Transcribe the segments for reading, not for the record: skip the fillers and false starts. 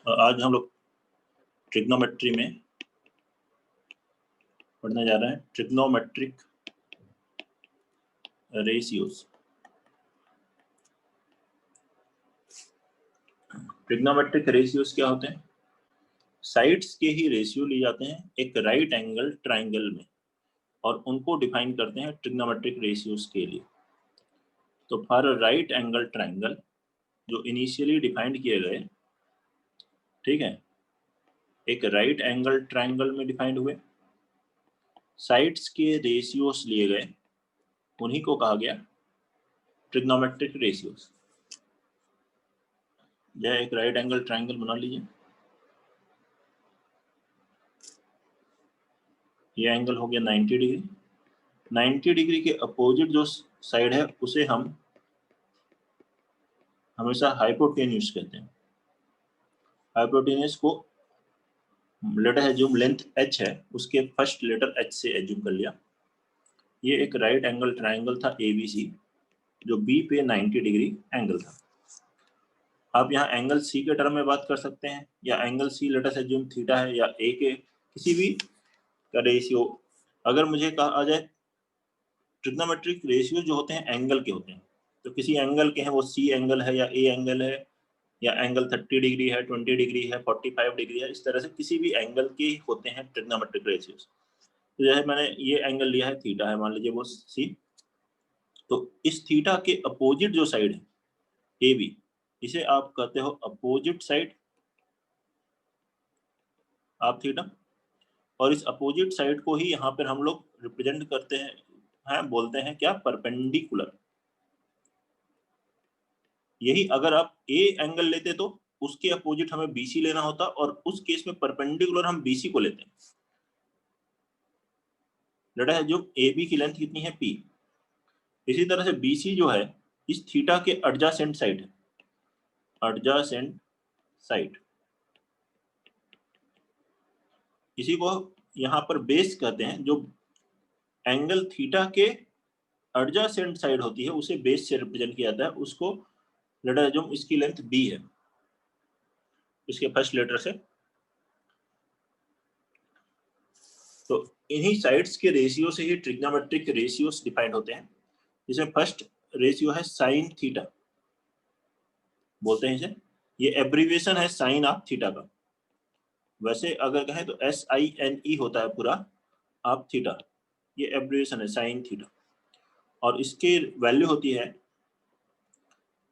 आज हम लोग ट्रिग्नोमेट्री में पढ़ने जा रहे हैं ट्रिग्नोमेट्रिक रेशियोज। ट्रिग्नोमेट्रिक रेशियोज क्या होते हैं? साइड्स के ही रेशियो लिए जाते हैं एक राइट एंगल ट्राइंगल में और उनको डिफाइन करते हैं ट्रिग्नोमेट्रिक रेशियोज के लिए। तो फॉर राइट एंगल ट्राइंगल जो इनिशियली डिफाइंड किए गए, ठीक है, एक राइट एंगल ट्राइंगल में डिफाइंड हुए, साइड्स के रेशियोज लिए गए, उन्हीं को कहा गया ट्रिग्नोमेट्रिक रेशियोज। यह एक राइट एंगल ट्राइंगल बना लीजिए। ये एंगल हो गया 90 डिग्री। 90 डिग्री के अपोजिट जो साइड है उसे हम हमेशा हाइपोटेन्यूज कहते हैं। हाइपोटेन्यूज को लेटर है जो लेंथ h है उसके फर्स्ट लेटर h से एज्यूम कर लिया। ये एक राइट एंगल ट्राइंगल था ABC जो B पे 90 डिग्री एंगल था। आप यहाँ एंगल C के टर्म में बात कर सकते हैं या एंगल C लेटर से एज्यूम थीटा है या A के किसी भी का रेशियो। अगर मुझे कहा जाए ट्रिग्नोमेट्रिक रेशियो जो होते हैं एंगल के होते हैं, तो किसी एंगल के हैं वो C एंगल है या A एंगल है या एंगल 30 डिग्री है, 20 डिग्री है, 45 डिग्री है, इस तरह से किसी भी एंगल के होते हैं ट्रिग्नोमेट्रिक रेशियोज। तो जैसे मैंने ये एंगल लिया है थीटा है, मान लीजिए वो C, तो इस थीटा के अपोजिट जो साइड है AB, इसे आप कहते हो अपोजिट साइड आप थीटा, और इस अपोजिट साइड को ही यहाँ पर हम लोग रिप्रेजेंट करते हैं बोलते हैं क्या, परपेंडिकुलर। यही अगर आप A एंगल लेते तो उसके अपोजिट हमें BC लेना होता, और उस केस में परपेंडिकुलर हम BC को लेते हैं। लड़ा है जो AB की लेंथ कितनी है P, इसी तरह से BC जो है इस थीटा के एडजासेंट साइड है, एडजासेंट साइड, इसी को यहाँ पर बेस कहते हैं। जो एंगल थीटा के एडजासेंट साइड होती है उसे बेस से रिप्रेजेंट किया जाता है, उसको लेटर जो इसकी लेंथ B है इसके फर्स्ट लेटर से। तो इन्हीं साइड्स के रेशियो से ही ट्रिग्नोमेट्रिक रेशियोस डिफाइंड होते हैं, जिसमें फर्स्ट रेशियो है साइन थीटा बोलते हैं इसे। ये एब्रीविएशन है साइन ऑफ थीटा का। वैसे अगर कहें तो SINE होता है पूरा ऑफ थीटा, ये एब्रीविएशन है साइन थीटा। और इसकी वैल्यू होती है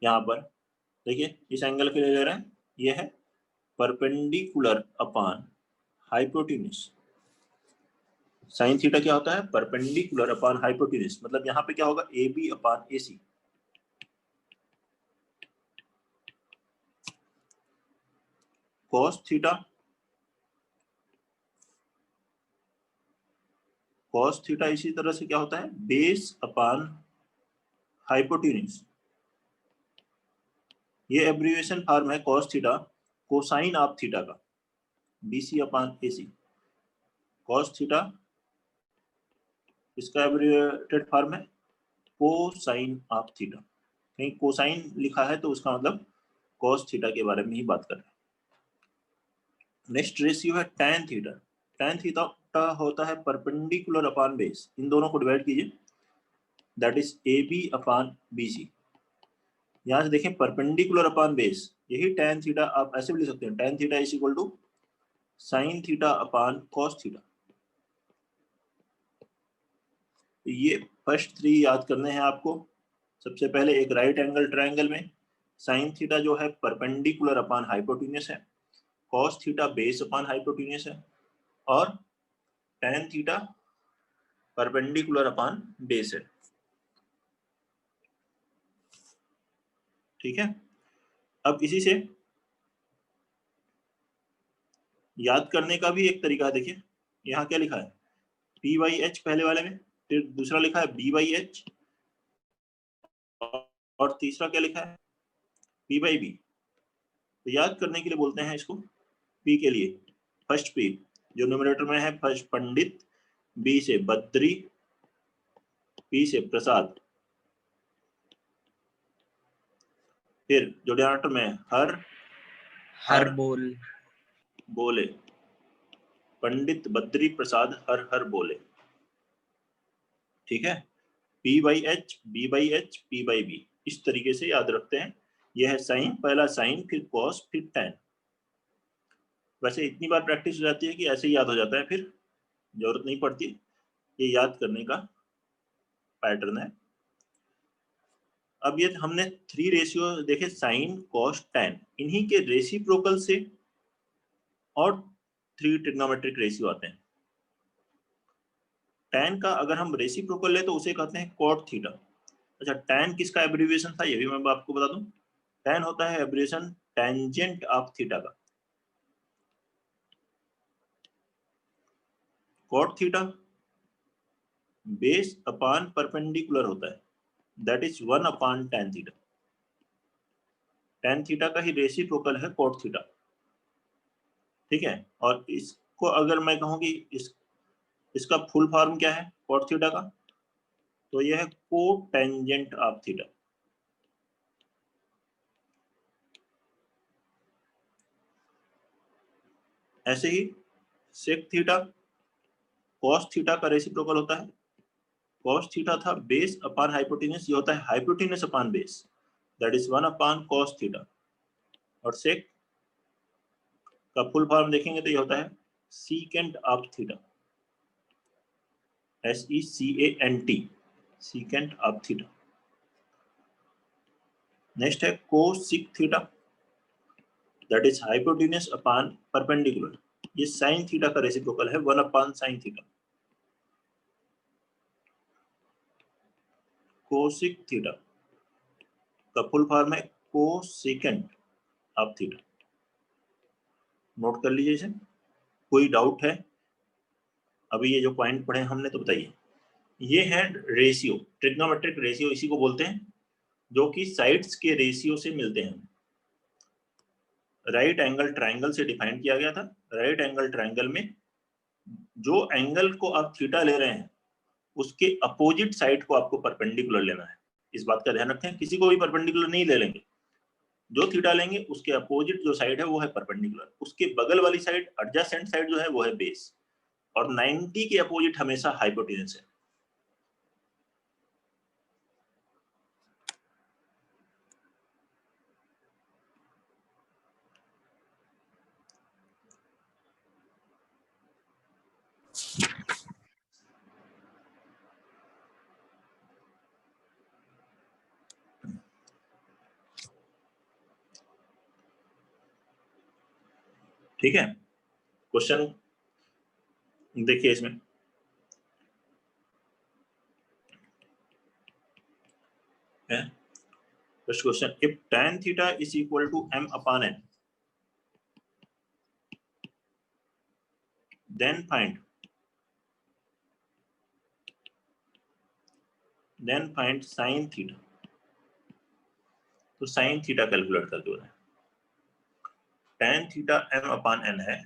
यहाँ पर, देखिए इस एंगल के लिए ले रहे हैं, ये है perpendicular upon hypotenuse. Sine theta क्या होता है, परपेंडिकुलर अपॉन हाइपोटेन्यूज। मतलब यहाँ पे क्या होगा, AB upon AC। cos theta इसी तरह से क्या होता है, बेस अपॉन हाइपोटेन्यूज। ये एब्रीविएशन फॉर्म है cos theta cosine of theta का, BC upon AC। cos theta इसका एब्रीविएटेड फॉर्म है कोसाइन ऑफ थीटा। कहीं कोसाइन लिखा है तो उसका मतलब cos थीटा के बारे में ही बात कर रहे हैं। नेक्स्ट रेशियो है tan थीटा। tan थीटा होता है परपेंडिकुलर अपॉन बेस, इन दोनों को डिवाइड कीजिए, that is AB upon BC। यहाँ से देखें परपेंडिकुलर अपॉन बेस, यही tan थीटा आप ऐसे भी लिख सकते हैं, tan theta is equal to sine theta upon cos theta. ये फर्स्ट 3 याद करने हैं आपको। सबसे पहले एक राइट एंगल ट्रायंगल में साइन थीटा जो है परपेंडिकुलर अपॉन हाइपोटेन्यूज है, cos theta base upon hypotenuse है, और tan theta perpendicular upon base है। ठीक है, अब इसी से याद करने का भी एक तरीका है। देखिए यहाँ क्या लिखा है, P/H पहले वाले में, फिर दूसरा लिखा है B/H, और तीसरा क्या लिखा है P/B। तो याद करने के लिए बोलते हैं इसको P के लिए फर्स्ट P जो न्यूमरेटर में है, फर्स्ट पंडित, B से बद्री, P से प्रसाद, फिर जो डिनोमिनेटर में हर बोल बोले, पंडित बद्री प्रसाद हर हर बोले। ठीक है, P/H, B/H, P/B, इस तरीके से याद रखते हैं। यह है साइन, पहला साइन, फिर कॉस, फिर टैन। वैसे इतनी बार प्रैक्टिस हो जाती है कि ऐसे ही याद हो जाता है, फिर जरूरत नहीं पड़ती। ये याद करने का पैटर्न है। अब ये हमने 3 रेशियो देखे, साइन, कॉस, टैन, इन्हीं के रेसिप्रोकल से और 3 ट्रिग्नोमेट्रिक रेशियो आते हैं। टैन का अगर हम रेसिप्रोकल ले तो उसे कहते हैं कॉट थीटा। अच्छा, टैन किसका एब्रिविएशन था ये भी मैं आपको बता दूं। टैन होता है एब्रिविएशन टेंजेंट ऑफ थीटा का। Cot theta base upon perpendicular होता है, that is 1 upon tan theta. Tan theta का ही रेसिप्रोकल है कॉट थीटा। ठीक है, और इसको अगर मैं कहूं कि इसका फुल फॉर्म क्या है कॉट थीटा का, तो यह है कोटेंजेंट ऑफ थीटा। ऐसे ही सेक थीटा कॉस थीटा का रेसिप्रोकल होता है। कॉस थीटा था बेस अपॉन हाइपोटेन्यूस, ये होता है hypotenuse upon base, that is 1 upon cos theta. और सेक का फुल फॉर्म देखेंगे तो ये होता है secant of theta, SECANT, secant of theta. Next है cosec theta, that is hypotenuse upon perpendicular, ये साइन थीटा का रेसिप्रोकल है 1 upon sine theta. Cosec theta का फुल फॉर्म है कोसेकेंट ऑफ थीटा। नोट कर लीजिए इसे। कोई डाउट है? अभी ये जो पॉइंट पढ़े हमने तो बताइए। ये है रेशियो, ट्रिग्नोमेट्रिक रेशियो इसी को बोलते हैं, जो कि साइड्स के रेशियो से मिलते हैं। राइट एंगल ट्रायंगल से डिफाइन किया गया था। राइट एंगल ट्रायंगल में जो एंगल को आप थीटा ले रहे हैं उसके अपोजिट साइड को आपको परपेंडिकुलर लेना है। इस बात का ध्यान रखें, किसी को भी परपेंडिकुलर नहीं ले लेंगे। जो थीटा लेंगे उसके अपोजिट जो साइड है वो है परपेंडिकुलर, उसके बगल वाली साइड एडजेसेंट साइड जो है वो है बेस, और 90 के अपोजिट हमेशा हाइपोटेन्यूस है। ठीक है, क्वेश्चन देखिए इसमें है first question, if tan theta is equal to m upon n, then find sin theta. तो sin थीटा कैलकुलेट करके बताएं। tan theta m upon n है,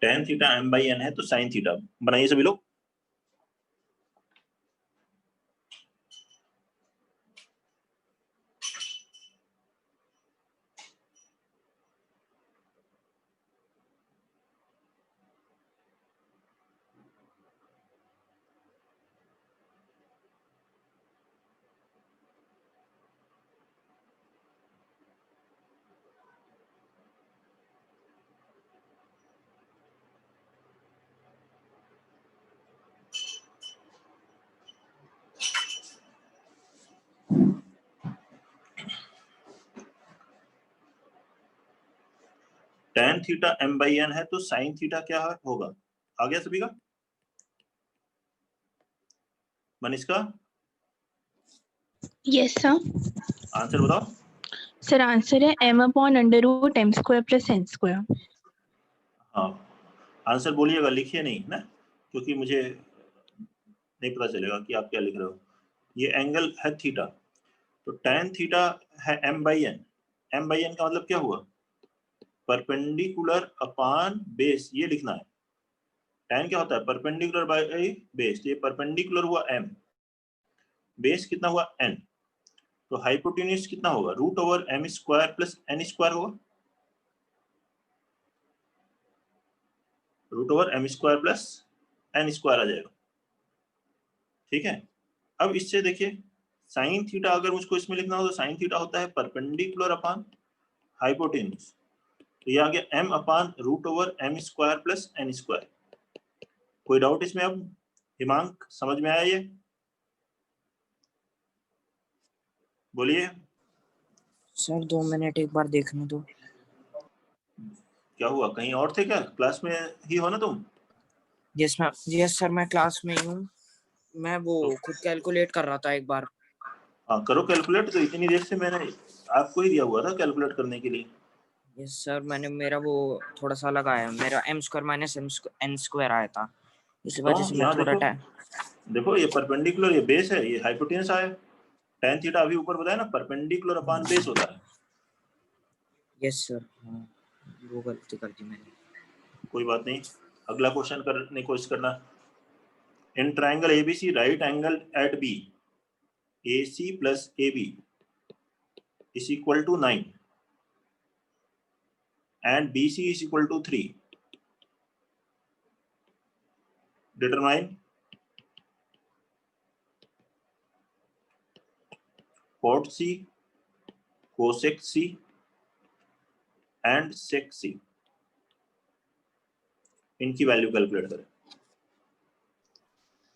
tan theta m by n है, तो sin थीटा बनाइए सभी लोग। tan थीटा m/n है तो sin थीटा क्या होगा? आ गया सभी का? Manishka yes sir. आंसर बताओ। सर आंसर है m/√m² + n²। हाँ, आंसर बोलिएगा, लिखिए नहीं ना, क्योंकि मुझे नहीं पता चलेगा कि आप क्या लिख रहे हो। ये एंगल है थीटा, तो tan थीटा है m/n। m/n का मतलब क्या हुआ? परपेंडिकुलर अपॉन बेस, ये लिखना है। tan क्या होता है? Perpendicular by base. ये परपेंडिकुलर हुआ m, बेस कितना हुआ n, तो हाइपोटेन्यूज कितना होगा? √m² + n² होगा। √m² + n² आ जाएगा। ठीक है, अब इससे देखिए साइन थीटा अगर मुझको इसमें लिखना हो तो साइन थीटा होता है परपेंडिकुलर अपॉन हाइपोटेन्यूज, तो ये आ गया m/√m² + n²। कोई डाउट इसमें? अब हिमांक समझ में आया ये? बोलिए। सर 2 मिनट एक बार देखने दो। क्या हुआ, कहीं और थे क्या? क्लास में ही हो ना तुम? यस सर, मैं क्लास में ही हूँ। मैं वो खुद कैलकुलेट कर रहा था एक बार। हाँ करो कैलकुलेट, तो इतनी देर से मैंने आपको ही दिया हुआ था कैलकुलेट करने के लिए। यस सर, मेरा वो थोड़ा सा अलग आया, मेरा m² - n² आया था, इस वजह से मैं यहाँ थोड़ा देखो ये परपेंडिकुलर, ये बेस है, ये हाइपोटेन्यूज आया। tan थीटा अभी ऊपर बताया ना, परपेंडिकुलर अपॉन बेस होता है। यस सर, वो गलती कर दी मैंने। कोई बात नहीं, अगला क्वेश्चन करने की कोशिश करना। In triangle ABC right angle at B, AC + AB = 9 and BC = 3. Determine cot C, cosec C and sec C। इनकी वैल्यू कैलकुलेट करें।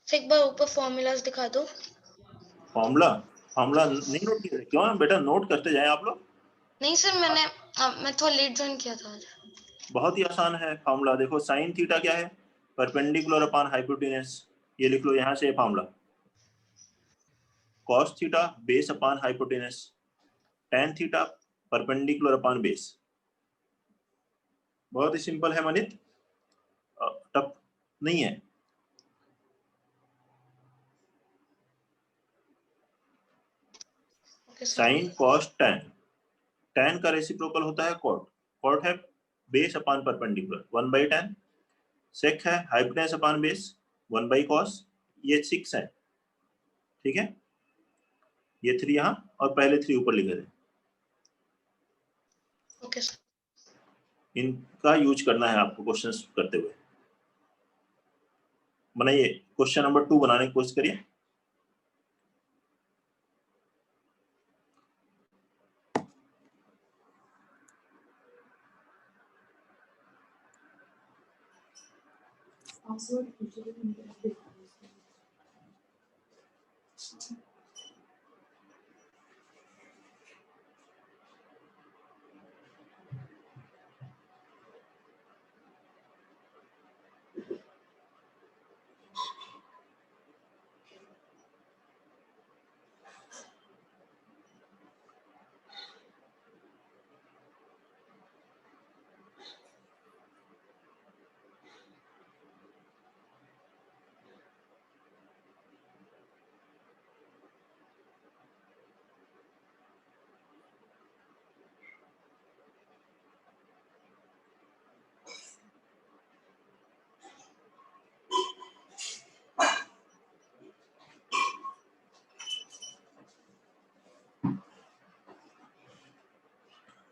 एक बार ऊपर फॉर्मूलाज दिखा दो। फॉर्मूला नहीं नोट किया? क्यों बेटा, नोट करते जाएं आप लोग। नहीं सर, मैं थोड़ा लेट ज्वाइन किया था आज। बहुत ही आसान है फॉर्मूला। देखो साइन थीटा क्या है? परपेंडिकुलर अपॉन हाइपोटेन्यूज, ये लिख लो यहाँ से formula. cos theta base upon hypotenuse, tan theta perpendicular upon base. बहुत ही सिंपल है मनित, टफ नहीं है। साइन कॉस tan, tan का रेसिप्रोकल होता है कॉट। कॉट है बेस अपॉन परपेंडिकुलर 1/tan, सेक है हाइपोटेन्यूज अपॉन बेस 1/cos, ये 6 है। ठीक है, ये 3 यहाँ और पहले 3 ऊपर लिखे थे। Okay sir. इनका यूज करना है आपको क्वेश्चंस करते हुए। बनाइए, क्वेश्चन नंबर 2 बनाने की कोशिश करिए।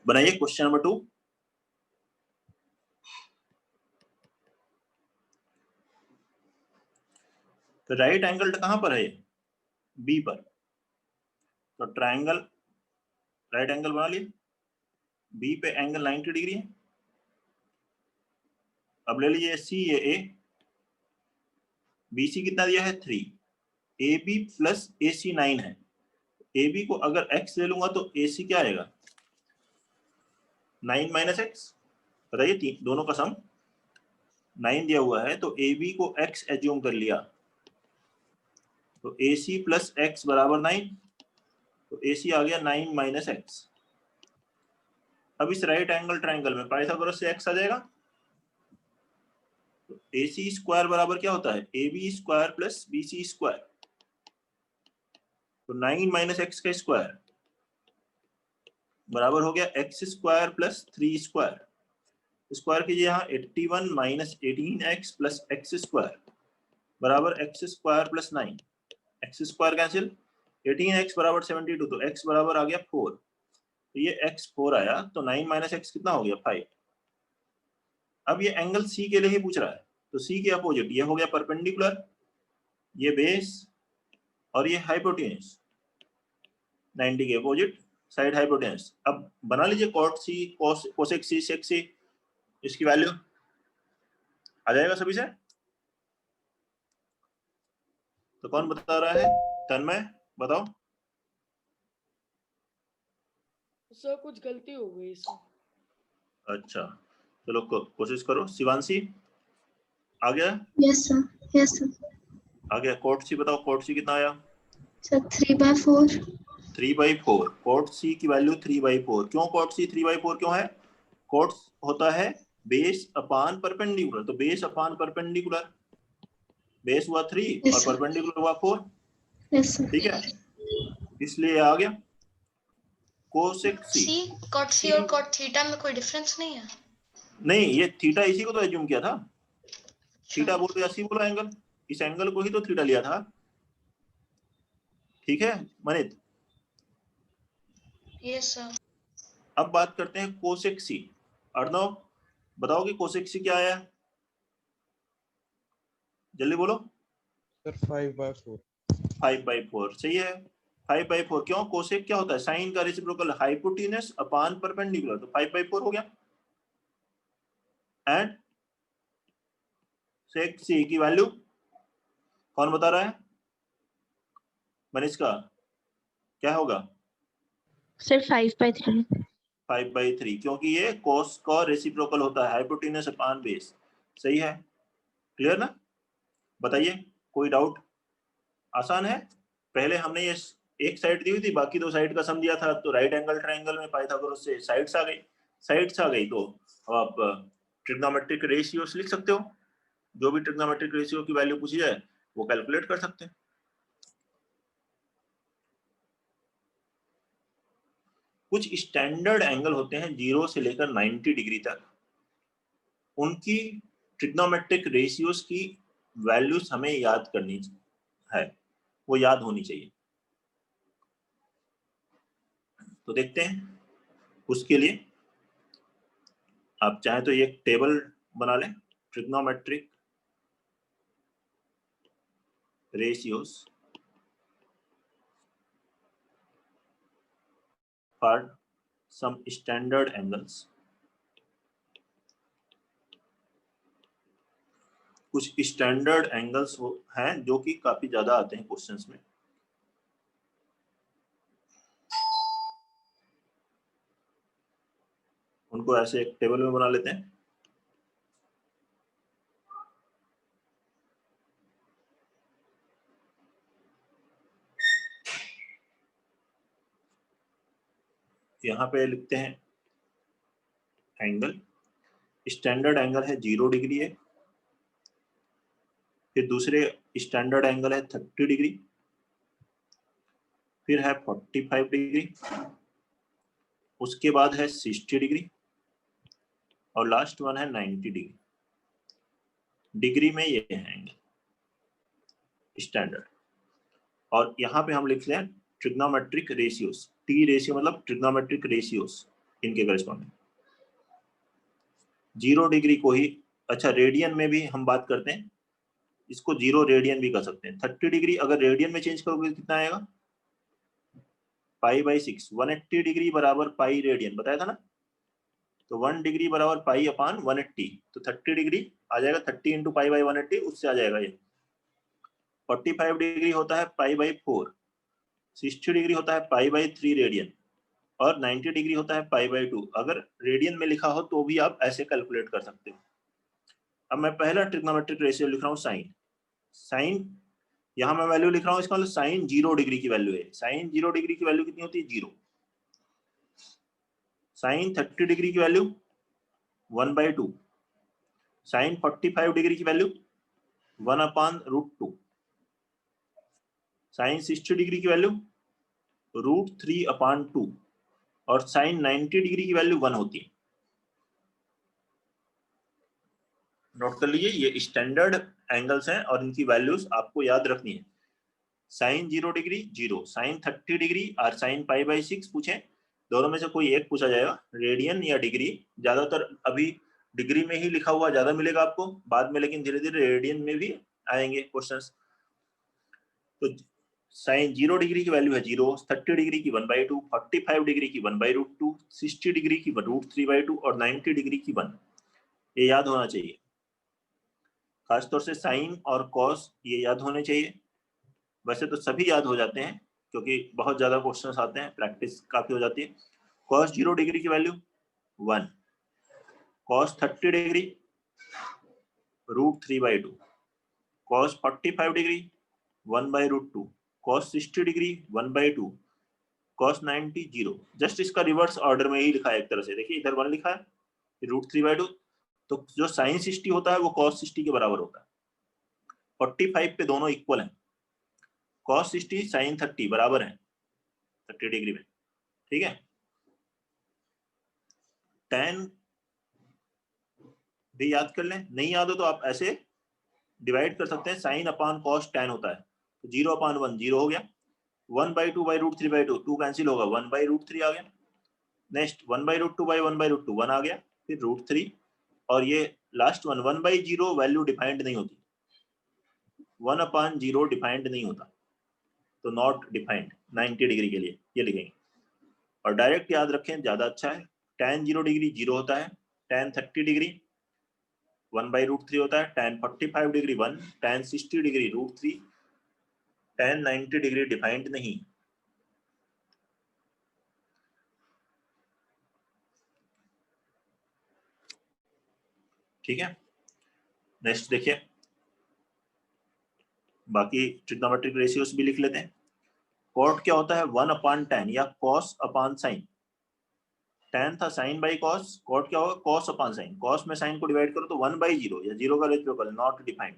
बनाइए क्वेश्चन नंबर 2। तो राइट एंगल कहां पर है? बी पर। तो ट्राइंगल राइट एंगल बना लिए, बी पे एंगल 90 डिग्री है। अब ले लीजिए सी, ये ए, बीसी कितना दिया है 3, ए बी प्लस ए सी 9 है। ए बी को अगर x ले लूंगा तो ए सी क्या आएगा? 9 - x। बताइए, दोनों का सम 9 दिया हुआ है, तो ए बी को x एज्यूम कर लिया, तो ए सी प्लस एक्स बराबर 9, तो ए सी आ गया 9 माइनस एक्स। अब इस राइट एंगल ट्राइंगल में पाइथागोरस से x आ जाएगा, तो ए सी स्क्वायर बराबर क्या होता है, A B square plus B C square, तो 9 माइनस एक्स का स्क्वायर बराबर हो गया x square plus 3 square. Square कीजिए यहाँ, 81 minus 18x plus x square बराबर x square plus 9, x square cancel, 18x बराबर 72, तो x बराबर आ गया 4, तो ये x 4 आया, तो 9 माइनस एक्स कितना हो गया 5। अब ये एंगल C के लिए ही पूछ रहा है, तो C के अपोजिट ये हो गया परपेंडिकुलर, ये बेस और ये हाइपोटेन्यूज, 90 के अपोजिट साइड हाइपोटेन्यूज। अब बना लीजिए cot C, cosec C, sec C, इसकी वैल्यू आ जाएगा सभी से। तो कौन बता रहा है, तन्मय बताओ। सर कुछ गलती हो गई इसमें। अच्छा चलो कोशिश करो। शिवांशी आ गया? यस सर आ गया। कोट सी बताओ, कोट सी कितना आया? सर 3/4। 3/4। कोट सी की वैल्यू 3/4। क्यों कोट सी 3/4 क्यों है? कोट होता है बेस अपान परपेंडिकुलर, तो बेस अपान परपेंडिकुलर, बेस हुआ 3 और परपेंडिकुलर हुआ 4। Yes sir. ठीक है, इसलिए आ गया कोसेक सी। कॉट सी और कॉट थीटा में कोई डिफरेंस नहीं है? नहीं, ये थीटा इसी को तो एज्यूम किया था। थीटा बोलो या सी बोलो एंगल, इस एंगल को ही तो थीटा लिया था। ठीक है मनित? Yes sir. अब बात करते हैं कोसेक सी। अर्णव बताओ कि कोसेक सी क्या आया? जल्दी बोलो। सर 5/4। 5/4 सही है। 5/4 क्यों? कोसेक क्या होता है? साइन का रेसिप्रोकल हाइपोटेन्यूज अपान परपेंडिकुलर, तो 5/4 हो गया। एंड सेक सी की वैल्यू कौन बता रहा है? मनीष का क्या होगा? सर 5/3। 5/3 क्योंकि ये कोस का रेसिप्रोकल होता है, हाइपोटेन्यूज अपान बेस। सही है, क्लियर ना? बताइए कोई डाउट? आसान है। पहले हमने ये एक साइड दी हुई थी, बाकी 2 साइड का सम दिया था, तो राइट एंगल ट्रायंगल में पाइथागोरस से साइड्स आ गई। साइड्स आ गई तो आप ट्रिग्नोमेट्रिक रेशियोस लिख सकते हो। जो भी ट्रिग्नोमेट्रिक रेशियो की वैल्यू पूछी जाए वो कैलकुलेट कर सकते हैं। कुछ स्टैंडर्ड एंगल होते हैं 0 से लेकर 90 डिग्री तक, उनकी ट्रिग्नोमेट्रिक रेशियोस की वैल्यूज हमें याद करनी है, वो याद होनी चाहिए। तो देखते हैं, उसके लिए आप चाहें तो ये टेबल बना लें, trigonometric ratios for some standard angles। कुछ स्टैंडर्ड एंगल्स हैं जो कि काफी ज्यादा आते हैं क्वेश्चंस में। उनको ऐसे एक टेबल में बना लेते हैं। यहाँ पे लिखते हैं एंगल, स्टैंडर्ड एंगल है 0 डिग्री है, फिर दूसरे स्टैंडर्ड एंगल है 30 डिग्री, फिर है 45 डिग्री, उसके बाद है 60 डिग्री और लास्ट वन है 90 डिग्री। डिग्री में ये है एंगल स्टैंडर्ड। और यहाँ पे हम लिख लें ट्रिग्नोमेट्रिक रेशियोस, टी रेशियो मतलब ट्रिग्नोमेट्रिक रेशियोस इनके करेस्पॉन्डिंग। 0 डिग्री को ही, अच्छा रेडियन में भी हम बात करते हैं, इसको 0 रेडियन भी कर सकते हैं। 30 डिग्री अगर रेडियन में चेंज करोगे कितना आएगा? π/6। 180 डिग्री बराबर पाई रेडियन बताया था ना, तो 1 डिग्री बराबर पाई अपान 180, तो 30 डिग्री आ जाएगा 30 इंटू π/180, उससे आ जाएगा ये। 45 डिग्री होता है π/4, 60 डिग्री होता है π/3 रेडियन, और 90 डिग्री होता है π/2। अगर रेडियन में लिखा हो तो भी आप ऐसे कैलकुलेट कर सकते हो। अब मैं पहला ट्रिग्नोमेट्रिक रेशियो लिख रहा हूँ साइन। साइन यहाँ मैं वैल्यू लिख रहा हूँ, इसका मतलब साइन 0 डिग्री की वैल्यू है। साइन 0 डिग्री की वैल्यू कितनी होती है? 0। साइन 30 डिग्री की वैल्यू 1/2। साइन 45 डिग्री की वैल्यू 1/√2। साइन 60 डिग्री की वैल्यू √3/2 और साइन 90 डिग्री की वैल्यू 1 होती है। नोट कर लीजिए, ये स्टैंडर्ड एंगल्स हैं और इनकी वैल्यूज आपको याद रखनी है। साइन 0 डिग्री 0, साइन 30 डिग्री और साइन π/6 पूछे, दोनों में से कोई एक पूछा जाएगा, रेडियन या डिग्री। ज्यादातर अभी डिग्री में ही लिखा हुआ ज्यादा मिलेगा आपको, बाद में लेकिन धीरे धीरे रेडियन में भी आएंगे क्वेश्चंस। तो साइन 0 डिग्री की वैल्यू है 0, 30 डिग्री की 1/2, 45 डिग्री की 1/√2, 60 डिग्री की √3/2 और 90 डिग्री की 1। ये याद होना चाहिए, खासतौर से साइन और कॉस ये याद होने चाहिए। वैसे तो सभी याद हो जाते हैं क्योंकि बहुत ज्यादा क्वेश्चंस आते हैं, प्रैक्टिस काफी हो जाती है। कॉस 0 डिग्री की value 1, cos 30 degree √3/2, cos 45 degree 1/√2, cos 60 degree 1/2, cos 90 0। Just इसका रिवर्स ऑर्डर में ही लिखा है एक तरह से। देखिए इधर 1 लिखा है, √3/2, तो जो साइन 60 होता है वो कॉस 60 के बराबर होता है। 45 पे दोनों इक्वल हैं, कॉस 60 साइन 30 बराबर है 30 डिग्री में, ठीक है। tan भी याद कर लें, नहीं याद हो तो आप ऐसे डिवाइड कर सकते हैं, साइन अपॉन कॉस tan होता है, तो 0/1 0 हो गया, 1/2/√3/2 2 कैंसिल होगा, 1/√3 आ गया। नेक्स्ट 1/√2/1/√2 1 आ गया, फिर √3 और ये लास्ट 1/0 वैल्यू डिफाइंड नहीं होती, 1/0 डिफाइंड नहीं होता, तो नॉट डिफाइंड 90 डिग्री के लिए ये लिखेंगे। और डायरेक्ट याद रखें ज्यादा अच्छा है। tan 0 डिग्री 0 होता है, tan 30 डिग्री 1/√3 होता है, tan 45 degree 1, tan 60 degree √3, tan 90 degree defined नहीं। ठीक है, नेक्स्ट देखिए, बाकी ट्रिग्नोमेट्रिक रेशियोस भी लिख लेते हैं। कॉट क्या होता है? 1/tan या cos अपॉन साइन। tan था साइन बाई कॉस, कॉट क्या होगा? cos upon sine. cos में साइन को डिवाइड करो तो 1/0 या 0 का reciprocal, not defined.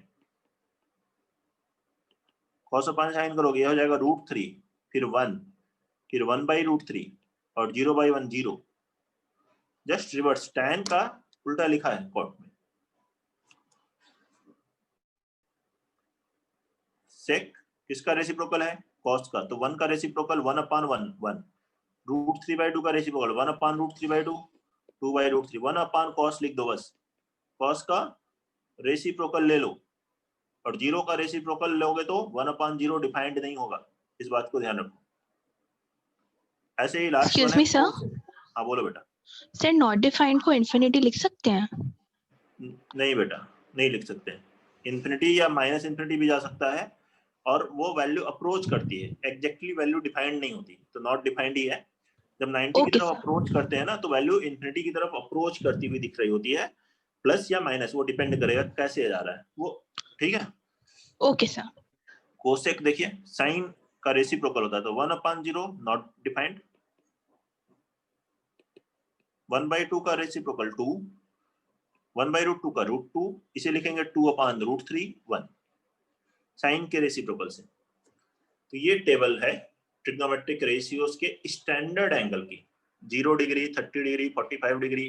cos upon sine करोगे ये हो जाएगा √3, फिर 1, फिर 1/√3 और 0/1 0। जस्ट रिवर्स, tan का उल्टा लिखा है कॉट में। सेक किसका रेसिप्रोकल है? cos का, तो 1 का रेसिप्रोकल 1/1 1, √3/2 का रेसिप्रोकल 1/√3/2 2/√3, 1 cos लिख दो बस। cos का रेसिप्रोकल ले लो और 0 का रेसिप्रोकल लोगे तो 1/0 डिफाइंड नहीं होगा, इस बात को ध्यान रखो। ऐसे ही लास्ट Excuse me, sir. हाँ बोलो बेटा। सर नॉट डिफाइंड को इन्फिनिटी लिख सकते हैं? नहीं बेटा, नहीं लिख सकते। इन्फिनिटी या माइनस इन्फिनिटी भी जा सकता है और वो वैल्यू अप्रोच करती है, एग्जैक्टली वैल्यू डिफाइंड नहीं होती, तो नॉट डिफाइंड ही है। जब 90 की Okay, तरफ sir. अप्रोच करते हैं ना तो वैल्यू इन्फिनिटी की तरफ अप्रोच करती हुई दिख रही होती है, प्लस या माइनस वो डिपेंड करेगा कैसे जा रहा है वो, ठीक है। Okay, sir. कोसेक देखिए, साइन का रेसिप्रोकल होता है तो 1/0 नॉट डिफाइंड, 1/2 का रेसिप्रोकल 2, 1/√2 का √2, इसे लिखेंगे 2/√3 1 साइन के रेसिप्रोकल से। तो ये टेबल है ट्रिग्नोमेट्रिक रेशियोज के स्टैंडर्ड एंगल की, 0 degree 30 degree 45 degree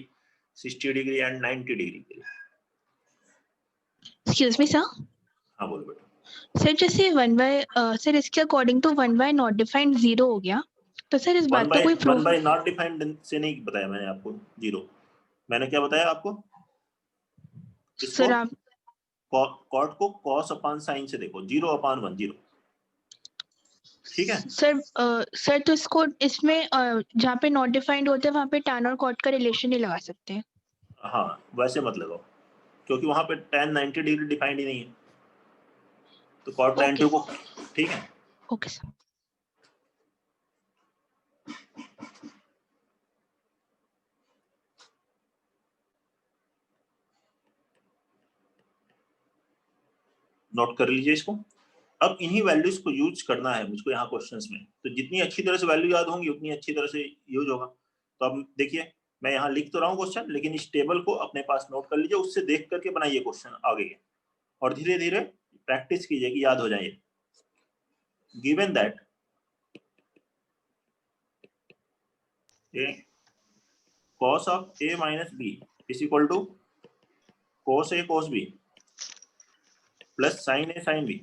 60 degree and 90 degree के लिए। Excuse me, sir. हाँ बोलो बेटा। सर जैसे 1/, सर इसके अकॉर्डिंग तो 1/, नॉट डिफाइंड 0 हो गया, तो सर इस बात का कोई 1 प्रूफ? बाय नॉट डिफाइंड से नहीं बताया मैंने आपको 0, मैंने क्या बताया आपको? इसको सर आप कॉट को cos अपॉन साइन से देखो, 0/1 0, ठीक है। सर तो इसको इसमें जहाँ पे नॉट डिफाइंड होते हैं वहाँ पे tan और cot का रिलेशन ही लगा सकते हैं? हाँ वैसे मत लगाओ क्योंकि वहां पे tan 90 डिग्री डिफाइंड ही नहीं है, तो cot tan 2 को, ठीक है। Okay sir. नोट कर लीजिए इसको। अब इन्हीं वैल्यूज को यूज करना है मुझको यहाँ क्वेश्चंस में, तो जितनी अच्छी तरह से वैल्यू याद होंगी उतनी अच्छी तरह से यूज होगा। तो अब देखिए मैं यहाँ लिख तो रहा हूँ क्वेश्चन, लेकिन इस टेबल को अपने पास नोट कर लीजिए, उससे देख करके बनाइए क्वेश्चन आगे के, और धीरे धीरे प्रैक्टिस कीजिए कि याद हो जाए। Given that cos of a minus b is equal to cos a cos b plus sin a sin b,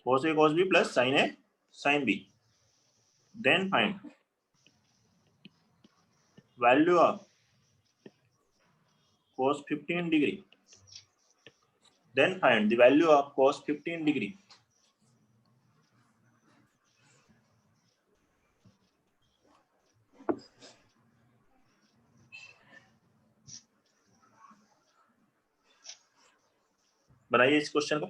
cos a cos b plus sin a sin b, then find value of cos 15 degree, then find the value of cos 15 degree. बनाइए इस question को।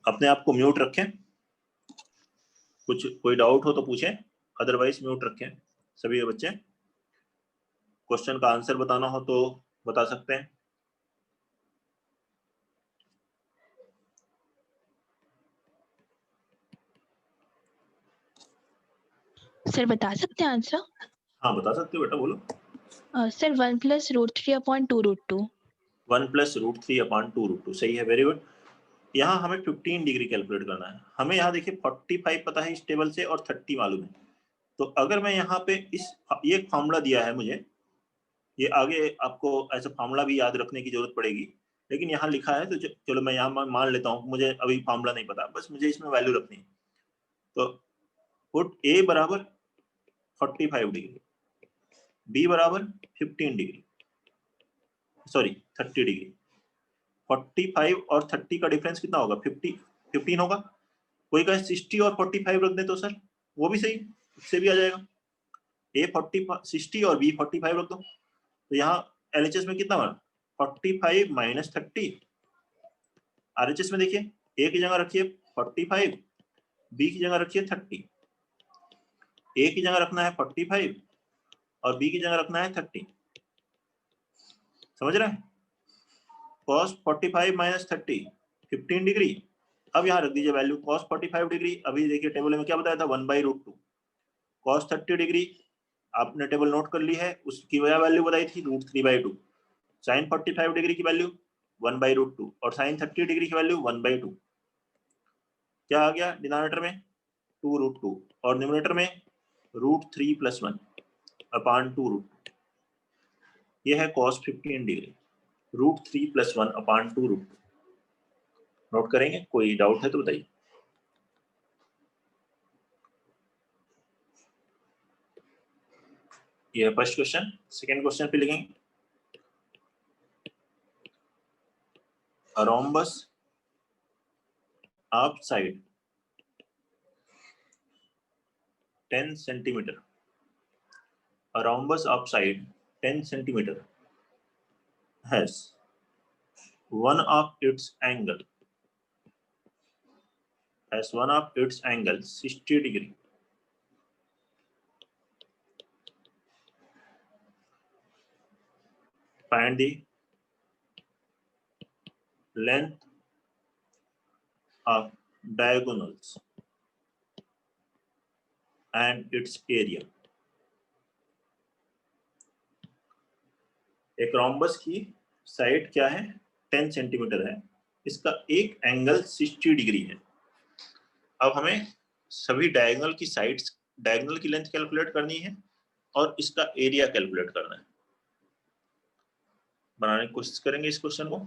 अपने आप को mute रखें, कुछ कोई doubt हो तो पूछें, अदरवाइज म्यूट रखें सभी बच्चे। क्वेश्चन का आंसर बताना हो तो बता सकते हैं। सर बता सकते हैं आंसर? हाँ बता सकते हो बेटा, बोलो। सर 1 + √3/2√2। 1 + √3/2√2 सही है, वेरी गुड। यहाँ हमें 15 डिग्री कैलकुलेट करना है। हमें यहाँ देखिए 45 पता है इस टेबल से और 30 मालूम है। तो अगर मैं यहाँ पे ये फॉर्मूला दिया है मुझे, ये आगे आपको ऐसा फॉर्मूला भी याद रखने की जरूरत पड़ेगी, लेकिन यहाँ लिखा है तो चलो मैं यहाँ मान लेता हूँ, मुझे अभी फॉर्मूला नहीं पता, बस मुझे इसमें वैल्यू रखनी है। तो पुट a बराबर 45 डिग्री, b बराबर 15 डिग्री, सॉरी 30 डिग्री। 45 और 30 का डिफरेंस कितना होगा? 15 होगा। कोई कहे 60 और 45 रख दे तो सर वो भी सही, उससे भी आ जाएगा। a 60 और b 45 रख दो, तो यहाँ LHS में कितना बना? 45 - 30। RHS में देखिए a की जगह रखिए 45, b की जगह रखिए 30। a की जगह रखना है 45 और b की जगह रखना है 30। समझ रहे हैं? cos 45 - 30 15 degree. अब यहाँ रख दीजिए वैल्यू cos 45 डिग्री। अभी देखिए टेबल में क्या बताया था, 1/√2। cos 30 डिग्री आपने टेबल नोट कर ली है, उसकी वैल्यू बताई थी √3/2। sin 45 डिग्री की वैल्यू 1/√2 और sin 30 डिग्री की वैल्यू 1/2। क्या आ गया डिनोमिनेटर में? 2√2 और न्यूमरेटर में √3 + 1/2√2। ये है cos 15 डिग्री, √3 + 1/2√2। नोट करेंगे? कोई डाउट है तो बताइए। ये है फर्स्ट क्वेश्चन। सेकंड क्वेश्चन पे लिखेंगे a rhombus upside 10 centimeter. A rhombus upside 10 centimeter has one of its angle 60 degree. Find the length of diagonals and its area. एक रोम्बस की साइड क्या है? 10 सेंटीमीटर है, इसका एक एंगल 60 डिग्री है। अब हमें सभी डायगोनल की साइड्स, डायगोनल की लेंथ कैलकुलेट करनी है और इसका एरिया कैलकुलेट करना है। बनाने की कोशिश करेंगे इस क्वेश्चन को।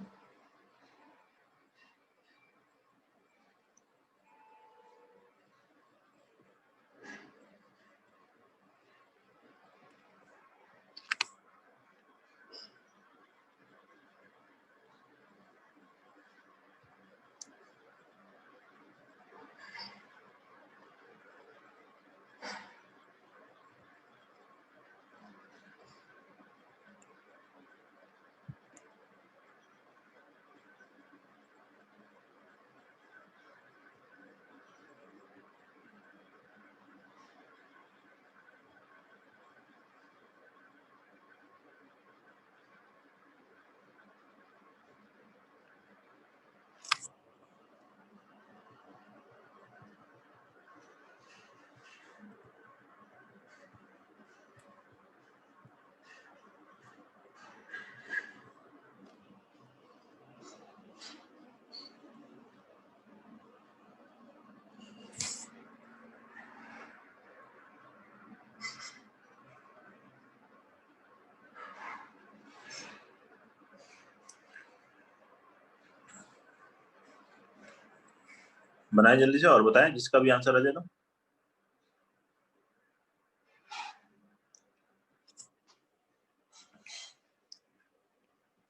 बनाए जल्दी से और बताएं, जिसका भी आंसर आ जाए तो।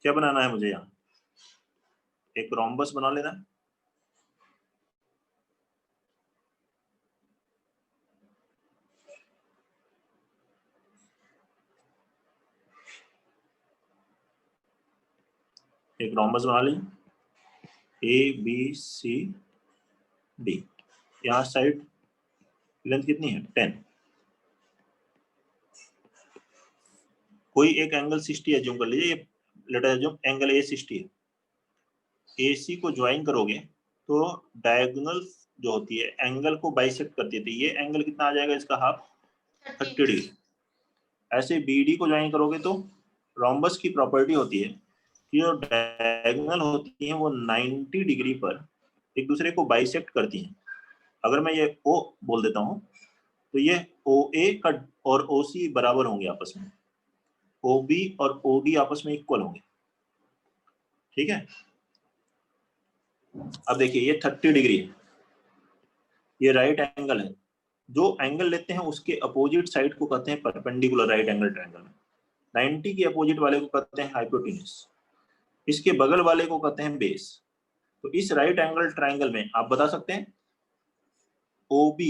क्या बनाना है मुझे? यहाँ एक रोम्बस बना लेना है। एक रोम्बस बना लीजिए, ए बी सी डी। यहाँ साइड लेंथ कितनी है? 10। कोई एक एंगल 60 एज्यूम कर लीजिए, ये let us assume angle A 60 है। AC को ज्वाइन करोगे तो डायगोनल जो होती है एंगल को बाइसेक्ट करती है, तो ये एंगल कितना आ जाएगा इसका? Half 30 degree. ऐसे BD को ज्वाइन करोगे तो रोम्बस की प्रॉपर्टी होती है कि जो डायगोनल होती है वो 90 डिग्री पर एक दूसरे को बाइसेक्ट करती हैं। अगर मैं ये O बोल देता हूँ तो ये OA का और OC बराबर होंगे आपस में, OB और OD आपस में इक्वल होंगे। ठीक है, अब देखिए ये 30 डिग्री है, ये राइट एंगल है। जो एंगल लेते हैं उसके अपोजिट साइड को कहते हैं परपेंडिकुलर राइट एंगल ट्रायंगल। 90 के अपोजिट वाले को कहते हैं हाइपोटेन्यूज, इसके बगल वाले को कहते हैं बेस। तो इस राइट एंगल ट्रायंगल में आप बता सकते हैं OB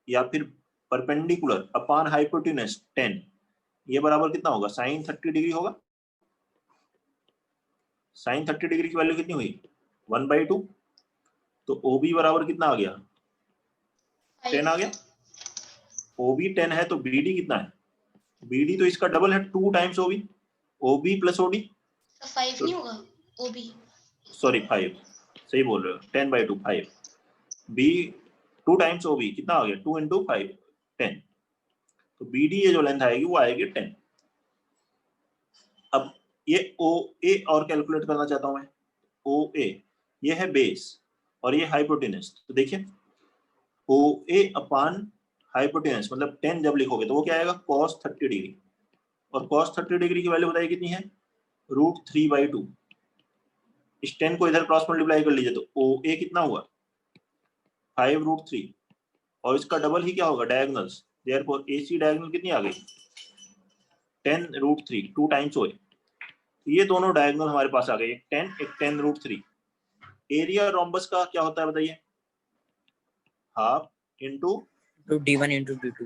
या फिर परपेंडिकुलर अपॉन हाइपोटेन्यूज 10, ये बराबर कितना होगा? साइन 30 डिग्री होगा। साइन 30 डिग्री की वैल्यू कितनी हुई? 1/2। तो OB बराबर कितना आ गया? 10 आ गया। OB 10 है तो BD कितना है? BD तो इसका डबल है, 2 times OB। OB plus OD 5 नहीं होगा? OB सॉरी 5, सही बोल रहे हो, 10/2 5। B 2 टाइम्स OB कितना आ गया? 2 × 5 10। तो BD ये जो लेंथ आएगी वो आएगी 10। अब ये OA और कैलकुलेट करना चाहता हूं मैं। OA ये है बेस और ये हाइपोटेन्यूज। तो देखिए OA अपॉन हाइपोटेन्यूज मतलब 10 जब लिखोगे तो वो क्या आएगा? cos 30 degree. और cos 30 डिग्री की वैल्यू बताइए कितनी है? √3/2। इस 10 को इधर क्रॉस मल्टीप्लाई कर लीजिए तो OA कितना हुआ? 5√3। और इसका डबल ही क्या होगा? डायगोनल्स। देयरफॉर AC डायगोनल कितनी आ गई? 10√3, 2 टाइम्स OA। ये दोनों डायगोनल हमारे पास आ गए, एक 10 एक 10√3। एरिया रोम्बस का क्या होता है बताइए? Half into D1 into D2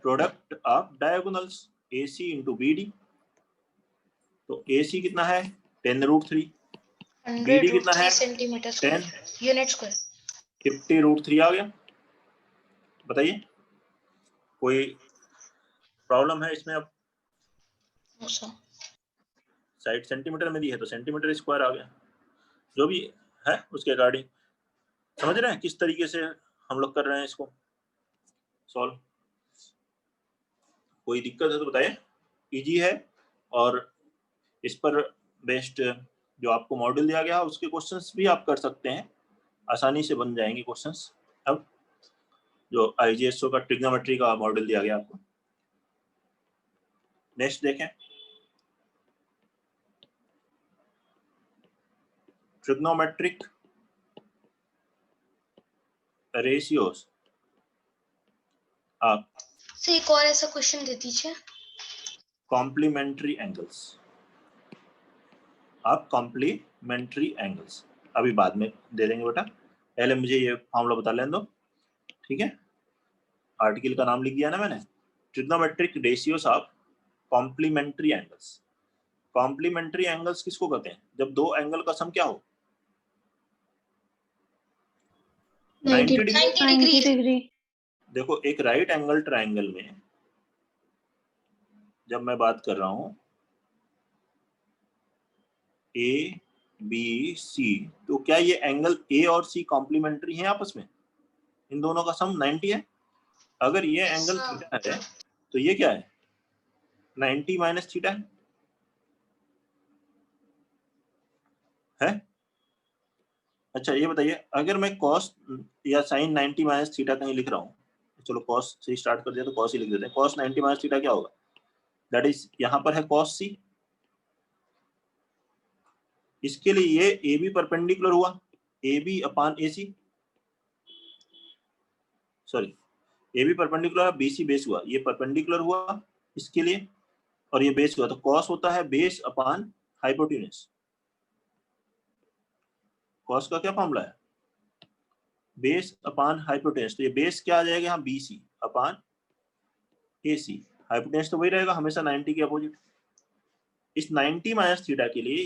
product of diagonals, AC into BD। तो AC कितना है? 10√3। BD कितना है? 100√3 सेंटीमीटर 10 यूनिट स्क्वायर। 50√3 आ गया। बताइए कोई प्रॉब्लम है इसमें? अब साइड सेंटीमीटर में दी है तो सेंटीमीटर स्क्वायर आ गया। जो भी है उसके अकॉर्डिंग समझ रहे हैं किस तरीके से हम लोग कर रहे हैं इसको सॉल्व। कोई दिक्कत है तो बताइए, इजी है। और इस पर बेस्ड जो आपको मॉड्यूल दिया गया उसके क्वेश्चंस भी आप कर सकते हैं, आसानी से बन जाएंगे क्वेश्चंस। अब जो IGSO का ट्रिग्नोमेट्री का मॉड्यूल दिया गया आपको, नेक्स्ट देखें। Trigonometric ratios. आप से एक और ऐसा क्वेश्चन दे दीजिए। Complementary angles. आप कॉम्प्लीमेंट्री एंगल्स अभी बाद में दे देंगे बेटा, पहले मुझे ये फॉर्मूला बता लेने दो। ठीक है, आर्टिकल का नाम लिख दिया ना मैंने, trigonometric ratios of complementary angles. Complementary angles किसको कहते हैं? जब दो एंगल का सम क्या हो? 90 डिग्री। देखो एक राइट एंगल ट्रायंगल में जब मैं बात कर रहा हूं ABC, तो क्या ये एंगल A और C कॉम्प्लीमेंट्री हैं आपस में? इन दोनों का सम 90 है। अगर ये एंगल थीटा है तो ये क्या है? 90 माइनस थीटा है। अच्छा ये बताइए, अगर मैं कॉस या साइन 90 माइनस थीटा कहीं लिख रहा हूँ, चलो कॉस से स्टार्ट कर दिया तो कॉस ही लिख देते हैं। कॉस 90 माइनस थीटा क्या होगा? दैट इज यहाँ पर है कॉस C। इसके लिए ये AB परपेंडिकुलर हुआ AB upon AC। Sorry, A B perpendicular, B C base हुआ, ये परपेंडिकुलर हुआ इसके लिए और ये बेस हुआ, तो कॉस होता है बेस अपॉन हाइपोटेन्यूज। कॉस का क्या फॉर्मूला है? बेस अपॉन हाइपोटेन्यूज, तो ये बेस क्या आ जाएगा यहाँ, बी सी अपॉन ए सी, हाइपोटेन्यूज तो वही रहेगा हमेशा 90 के अपोजिट। इस 90 माइनस थीटा के लिए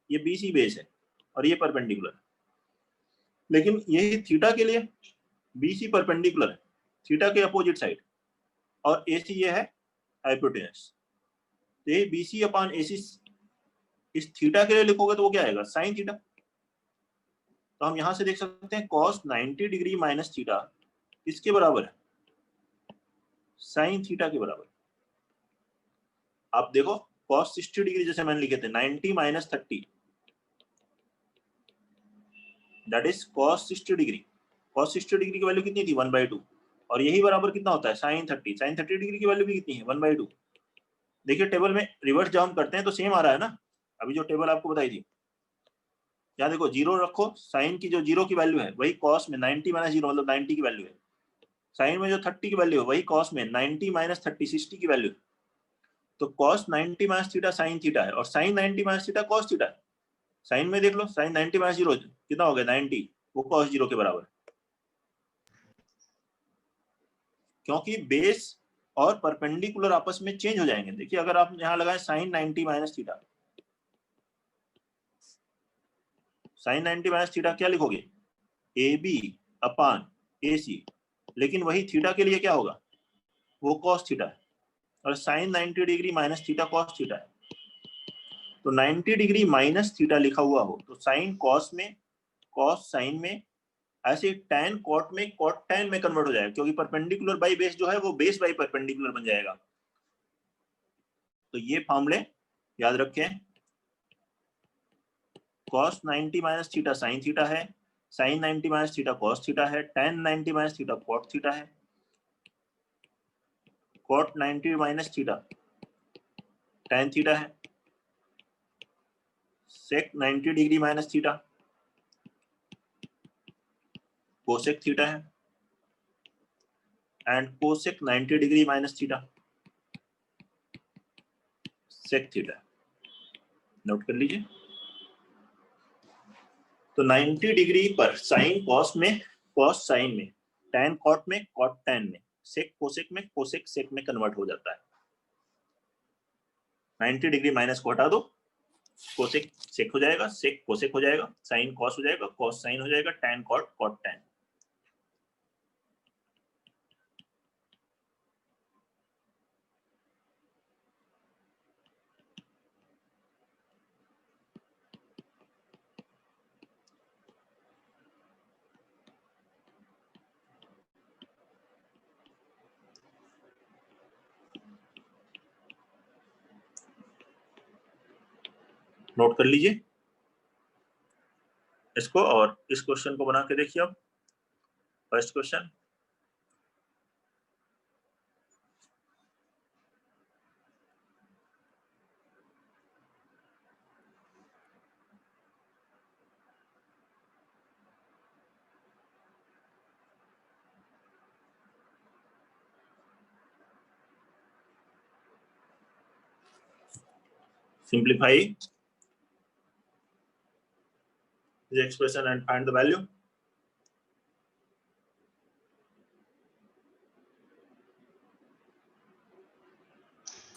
ये बी सी बेस है और ये परपेंडिकुलर, लेकिन यही थीटा के लिए बी सी परपेंडिकुलर है थीटा के अपोजिट साइड और ए सी ये है हाइपोटेन्यूज। तो ये बी सी अपॉन ए सी इस थीटा के लिए लिखोगे तो वो क्या आएगा, साइन थीटा। तो हम यहां से देख सकते हैं cos 90 डिग्री माइनस थीटा किसके बराबर है, साइन थीटा के बराबर। आप देखो cos 60 डिग्री जैसे मैंने लिखे थे 90 minus 30 that is cos 60 degree. cos 60 degree की वैल्यू कितनी थी, 1/2, और यही बराबर कितना होता है, साइन 30। साइन 30 डिग्री की वैल्यू भी कितनी है, 1/2। देखिए टेबल में रिवर्स जब हम करते हैं तो सेम आ रहा है ना, अभी जो टेबल आपको बताई थी। यहाँ देखो जीरो रखो, साइन की जो जीरो की वैल्यू है वही कॉस में 90 माइनस जीरो मतलब 90 की वैल्यू है। साइन में जो 30 की वैल्यू है वही कॉस में 90 माइनस 30 60 की वैल्यू है। तो cos 90 minus theta sine theta है और sine 90 minus theta cos theta है। साइन में देख लो, साइन 90 माइनस जीरो कितना हो गया, 90, वो कॉस जीरो के बराबर है, क्योंकि बेस और परपेंडिकुलर आपस में चेंज हो जाएंगे। देखिए अगर आप यहाँ लगाए sine 90 minus theta, sine 90 minus theta क्या लिखोगे, ए बी अपॉन ए सी, लेकिन वही थीटा के लिए क्या होगा, वो कॉस थीटा है और sine 90 degree minus theta cos theta है। तो 90 डिग्री माइनस थीटा लिखा हुआ हो तो साइन कॉस में, कॉस साइन में, ऐसे टैन कॉट में, कॉट टैन में कन्वर्ट हो जाएगा, क्योंकि परपेंडिकुलर बाई बेस जो है वो बेस बाई परपेंडिकुलर बन जाएगा। तो ये फॉर्मूले याद रखें, cos 90 minus theta sine theta है, sine 90 minus theta cos theta है, tan 90 minus theta cot theta है, cot 90 minus theta tan theta है, sec 90 degree minus theta cosec theta है and cosec 90 degree minus theta sec theta. Note कर लीजिए। तो 90 degree पर sine cos में, cos sine में, टैन कॉट में, कॉट टैन में, सेक कोसेक में, कोसेक सेक में कन्वर्ट हो जाता है। 90 डिग्री माइनस को हटा दो, कोसेक सेक हो जाएगा, सेक कोसेक हो जाएगा, साइन कॉस हो जाएगा, कॉस साइन हो जाएगा, tan cot cot tan. Note कर लीजिए इसको और इस क्वेश्चन को बना के देखिए आप। First question, simplify the expression and find the value.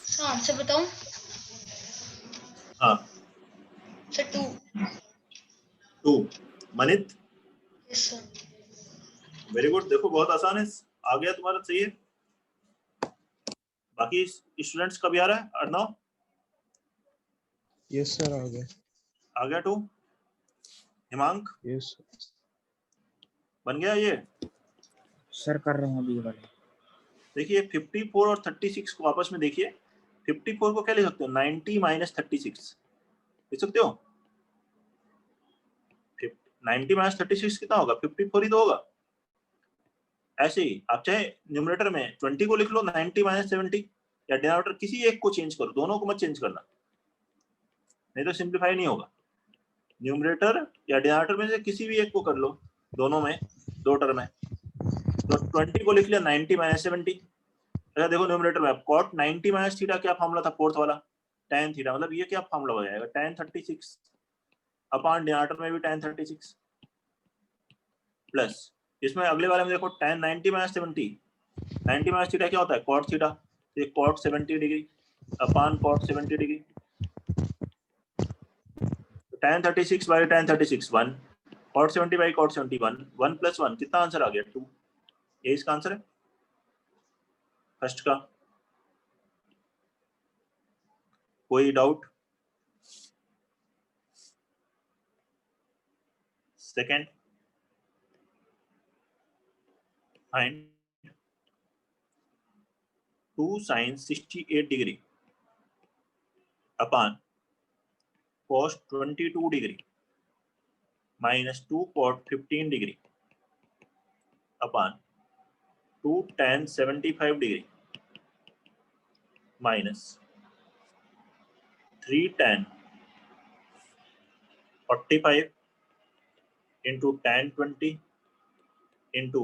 Sir answer बताऊं? हाँ, sir 2। Manit yes sir. Very good, देखो बहुत आसान है, आ गया तुम्हारा, सही है। बाकी स्टूडेंट्स का भी आ रहा है, अर्नव? यस सर आ गया। आ गया 2? हिमांक यस बन गया ये? सर कर रहे हैं अभी ये वाले। देखिए 54 और 36 को आपस में देखिए। 54 को क्या लिख सकते हो, 90 माइनस 36 लिख सकते हो। 90 माइनस 36 कितना होगा, 54 ही तो होगा। ऐसे ही आप चाहे न्यूमरेटर में 20 को लिख लो 90 माइनस 70, या डिनोमिनेटर किसी एक को चेंज करो, दोनों को मत चेंज करना, नहीं तो सिंप्लीफाई नहीं होगा। न्यूमरेटर या डिनोमिनेटर में से किसी भी एक को कर लो, दोनों में 2 टर्म है, तो 20 को लिख लिया 90 माइनस 70। अच्छा देखो न्यूमरेटर में cot 90 माइनस थीटा क्या फॉर्मूला था फोर्थ वाला, tan थीटा, मतलब ये क्या फॉर्मूला हो जाएगा tan 36 अपॉन डिनोमिनेटर में भी tan 36 प्लस इसमें अगले वाले में देखो tan 90 माइनस 70, 90 माइनस थीटा क्या होता है cot थीटा, तो ये cot 70 degree upon cot 70 degree, tan 36 by tan 36 1, cot 70 by cot 70 1 plus 1 कितना आंसर आ गया 2। ये इसका आंसर है फर्स्ट का। कोई doubt? Second, find 2 sin 68 degree upon cos 22 degree minus 2 cot 15 degree upon 2 tan 75 degree minus 3 tan 45 into tan 20 into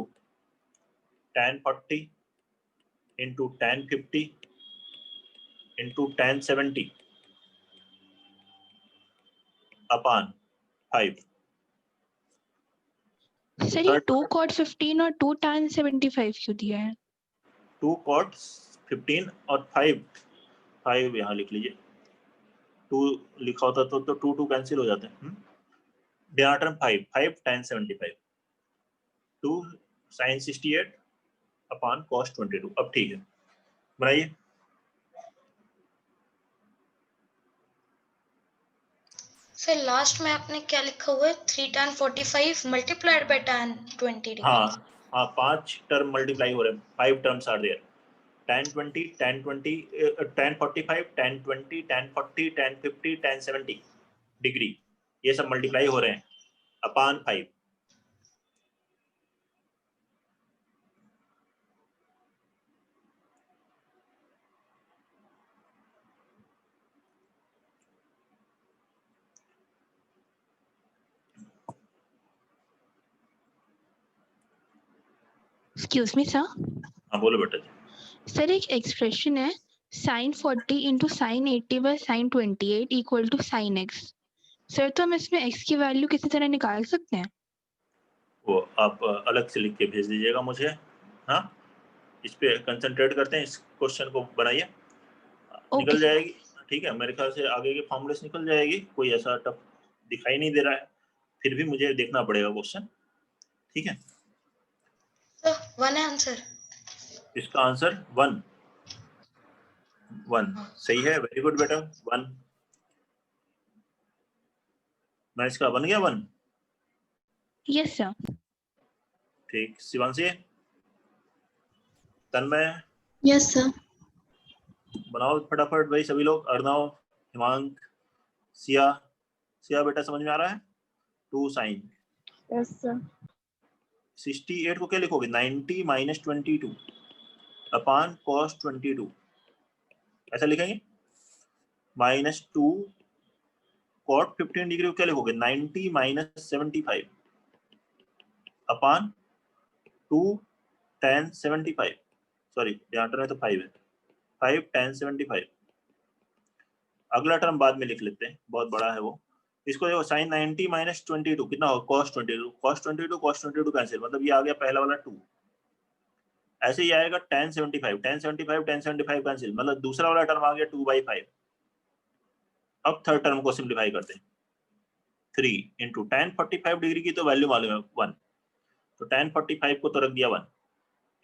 tan 40 into tan 50 into tan 70 upon 5। Sir ये 2 cot 15 और 2 tan 75 क्यों दिया है? 2 cot 15 और 5 यहाँ लिख लीजिए, 2 लिखा होता तो 2 कैंसिल हो जाते हैं। डिनोमिनेटर में 5 tan 75 2 sin 68 अपॉन cos 22। अब ठीक है बनाइए। सर लास्ट में आपने क्या लिखा हुआ है 3 tan 45 multiplied by tan 20 degree. हाँ 5 टर्म मल्टीप्लाई हो रहे हैं, 5 terms are there, tan 20 tan 45 tan 20 tan 40 tan 50 tan 70 degree, ये सब मल्टीप्लाई हो रहे हैं अपॉन 5। Excuse me sir. हाँ बोलो बेटा जी। सर एक एक्सप्रेशन है sin 40 into sin 80 by sin 28 equal to sin x। Sir तो हम इसमें x की वैल्यू किसी तरह निकाल सकते हैं? वो आप अलग से लिख के भेज दीजिएगा मुझे। हाँ इस पे कंसंट्रेट करते हैं, इस क्वेश्चन को बनाइए, निकल जाएगी। ठीक है मेरे ख्याल से आगे के फॉर्मूलेस निकल जाएगी, कोई ऐसा टफ दिखाई नहीं दे रहा है, फिर भी मुझे देखना पड़ेगा क्वेश्चन। ठीक है वन है आंसर, इसका आंसर 1 सही है, वेरी गुड बेटा 1। मैं इसका बन गया 1। Yes sir. ठीक शिवांशी, तन्मय, यस सर। बनाओ फटाफट भाई सभी लोग, अर्णव, हिमांक, सिया बेटा समझ में आ रहा है? 2 sin यस सर। 68 को क्या लिखोगे 90 माइनस 22 अपॉन cos 22, ऐसा लिखेंगे, माइनस 2 cot 15 डिग्री को क्या लिखोगे 90 minus 75 upon 2 tan 75, sorry denominator में तो 5 है, 5 tan 75। अगला टर्म बाद में लिख लेते हैं, बहुत बड़ा है वो। इसको देखो sin 90 माइनस 22 कितना होगा cos 22 कैंसिल, मतलब ये आ गया पहला वाला 2। ऐसे ही आएगा tan 75 कैंसिल, मतलब दूसरा वाला टर्म आ गया 2/5। अब थर्ड टर्म को सिंप्लीफाई करते हैं, 3 इंटू tan 45 डिग्री की तो वैल्यू मालूम है 1, तो tan 45 को तो रख दिया 1,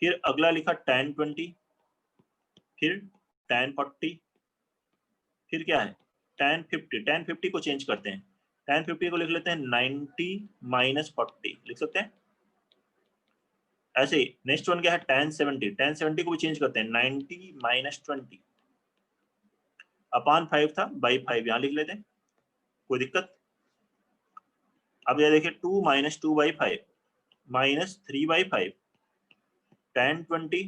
फिर अगला लिखा tan 20, फिर tan 40, फिर क्या है tan 50 को चेंज करते हैं, tan 50 को लिख लेते हैं 90 माइनस 40 लिख सकते हैं। ऐसे ही नेक्स्ट वन क्या है tan 70 को भी चेंज करते हैं 90 माइनस 20 अपॉन 5 था बाई 5 यहाँ लिख लेते हैं, कोई दिक्कत? अब ये देखिए 2 minus 2/5 minus 3/5 tan 20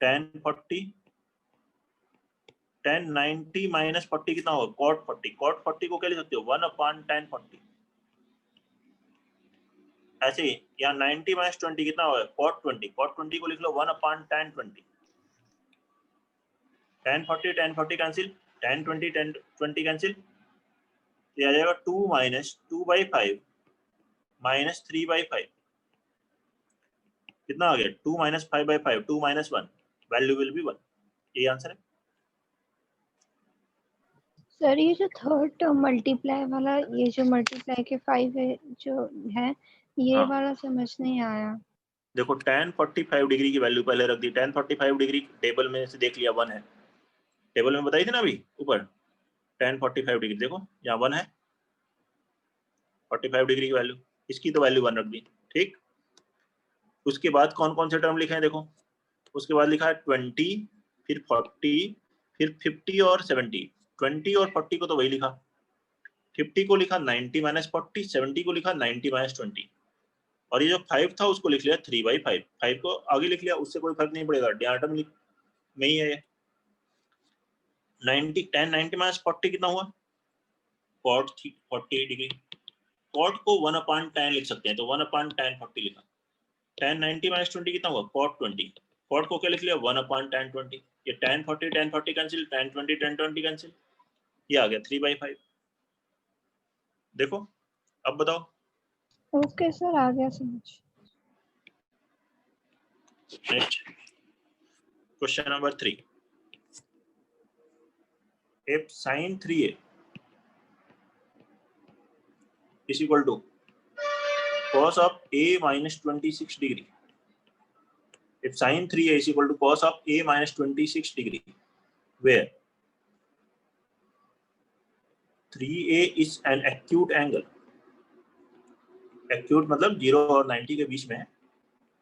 tan 40 tan 90 minus 40 कितना होगा cot 40 को क्या लिख सकते हो 1 अपॉन tan 40। ऐसे ही यहाँ 90 माइनस 20 कितना होगा? cot 20। cot 20 को लिख लो 1 upon tan 20। tan 40 cancel, tan 20 cancel, ये आ जाएगा 2 माइनस 2/5 माइनस 3/5। कितना आ गया? 2 minus 5/5, 2 minus 1, value will be 1। ये आंसर है। सर ये जो थर्ड टर्म मल्टीप्लाई वाला, ये जो मल्टीप्लाई के 5 है जो है, ये हाँ। वाला समझ नहीं आया। देखो tan 45 डिग्री की वैल्यू पहले रख दी। tan 45 डिग्री टेबल में से देख लिया 1 है, टेबल में बताई थी ना अभी ऊपर। tan 45 डिग्री देखो यहाँ 1 है, 45 डिग्री की वैल्यू, इसकी तो वैल्यू 1 रख दी। ठीक, उसके बाद कौन कौन से टर्म लिखे हैं देखो। उसके बाद लिखा है 20, फिर 40, फिर 50 और 70। 20 और 40 को तो वही लिखा, 50 को लिखा 90 माइनस 40, 70 को लिखा 90 माइनस 20, और ये जो 5 था उसको लिख लिया 3/5। 5 को आगे लिख लिया, उससे कोई फर्क नहीं पड़ेगा, डिनोमिनेटर में ही है ये। 90 tan 90 माइनस 40 कितना हुआ? cot 48 degree. cot को 1 अपॉन tan लिख सकते हैं, तो 1 अपॉन tan 40 लिखा। tan 90 माइनस 20 कितना हुआ? cot 20। cot को क्या लिख लिया? 1 अपॉन tan 20। ये tan 40 कैंसिल, tan 20 कैंसिल, ये आ गया 3/5। देखो अब बताओ। ओके सर, आ गया समझ। Next question number 3। if sin 3a is equal to cos of a minus 26 degree, if sin 3a is equal to cos of a minus 26 degree, where 3a is an acute angle, acute मतलब 0 और 90 के बीच में है,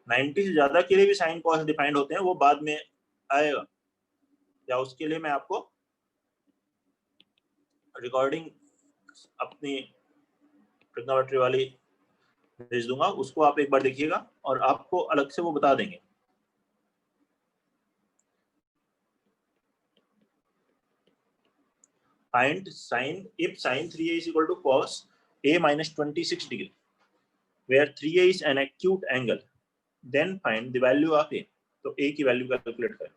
90 से ज्यादा के लिए भी साइन कॉस डिफाइंड होते हैं, वो बाद में आएगा, या उसके लिए मैं आपको रिकॉर्डिंग अपनी ट्रिग्नोमेट्री वाली भेज दूंगा, उसको आप एक बार देखिएगा और आपको अलग से वो बता देंगे। Find sin if sin 3a is equal to cos a minus 26 degree, where 3a is an acute angle, then find the value of a। तो a की वैल्यू कैलकुलेट करें।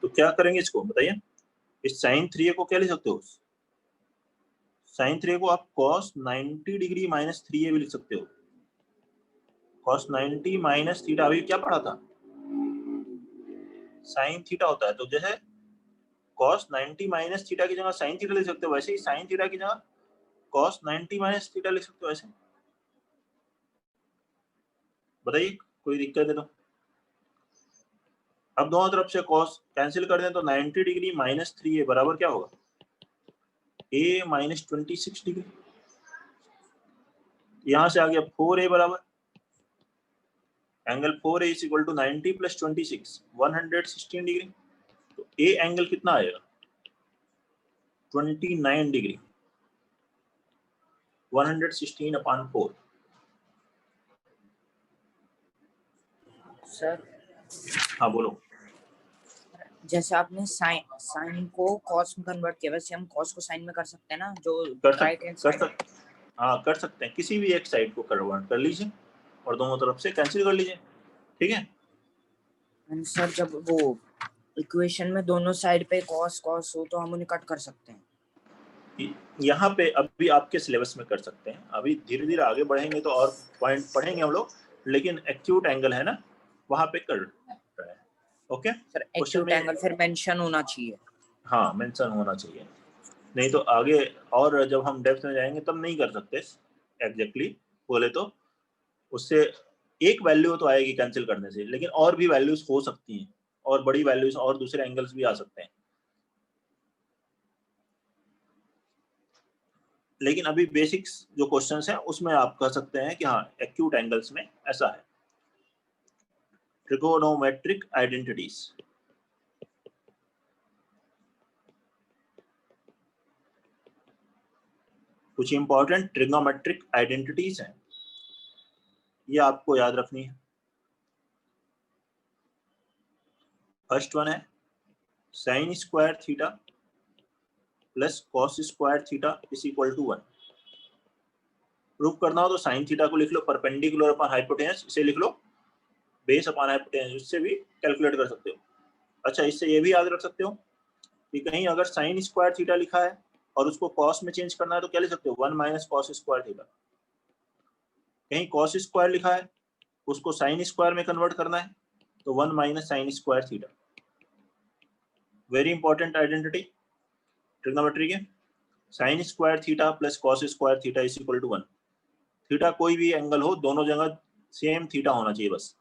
तो क्या करेंगे इसको बताइए। इस sin 3a को क्या लिख सकते हो? sin 3a को आप cos 90 डिग्री माइनस 3a भी लिख सकते हो। cos 90 माइनस थीटा, अभी क्या पढ़ा था? sin थीटा होता है, तो जैसे cos 90 माइनस थीटा की जगह sin थीटा लिख सकते हो, वैसे ही sin थीटा की जगह cos 90 माइनस थीटा लिख सकते हो। ऐसे बताइए, कोई दिक्कत है तो? अब दोनों तरफ से cos कैंसिल कर दें तो 90 डिग्री माइनस 3a बराबर क्या होगा? a minus 26 degree. यहां से आ गया 4a बराबर angle 4a is equal to 90 plus 26, 116 degree. तो a एंगल कितना आएगा? 29 डिग्री, 116 अपॉन 4। सर हाँ बोलो। जैसे आपने साइन को कॉस में कन्वर्ट किया, वैसे हम कॉस को साइन में कर सकते हैं ना, जो राइट हैंड साइड। हाँ कर सकते हैं, किसी भी एक साइड को कन्वर्ट कर लीजिए और दोनों तरफ से कैंसिल कर लीजिए। ठीक है सर, जब वो इक्वेशन में दोनों साइड पे कॉस कॉस हो तो हम उन्हें कट कर सकते हैं। यहाँ पे अभी आपके सिलेबस में कर सकते हैं, अभी धीरे धीरे आगे बढ़ेंगे तो और पॉइंट पढ़ेंगे हम लोग, लेकिन एक्यूट एंगल है ना वहां पे कर रहे हैं। ओके सर, एक्यूट एंगल फिर मेंशन होना चाहिए। हाँ मेंशन होना चाहिए, नहीं तो आगे और जब हम डेप्थ में जाएंगे तब नहीं कर सकते एग्जैक्टली बोले तो। उससे एक वैल्यू तो आएगी कैंसिल करने से, लेकिन और भी वैल्यूज हो सकती हैं, और बड़ी वैल्यूज और दूसरे एंगल्स भी आ सकते हैं। लेकिन अभी बेसिक्स जो क्वेश्चंस हैं उसमें आप कह सकते हैं कि हाँ एक्यूट एंगल्स में ऐसा है। ट्रिगोनोमेट्रिक आइडेंटिटीज, कुछ इंपॉर्टेंट ट्रिग्नोमेट्रिक आइडेंटिटीज हैं, ये आपको याद रखनी है। फर्स्ट वन है sine square theta plus cos square theta is equal to 1। Prove करना हो तो साइन थीटा को लिख लो परपेंडिकुलर अपॉन हाइपोटेनस, इसे लिख लो बेस अपॉन हाइपोटेनस, इससे भी कैलकुलेट कर सकते हो। अच्छा, इससे ये भी याद रख सकते हो कि कहीं अगर साइन स्क्वायर थीटा लिखा है और उसको कॉस में चेंज करना है तो क्या लिख सकते हो 1 माइनस कॉस स्क्वायर थीटा। कहीं कॉस स्क्वायर लिखा है उसको साइन स्क्वायर में कन्वर्ट करना है तो 1 minus sine square theta. Very important identity trigonometry के, sine square theta plus cos square theta is equal to 1। Theta कोई भी एंगल हो दोनों जगह सेम थीटा होना चाहिए बस।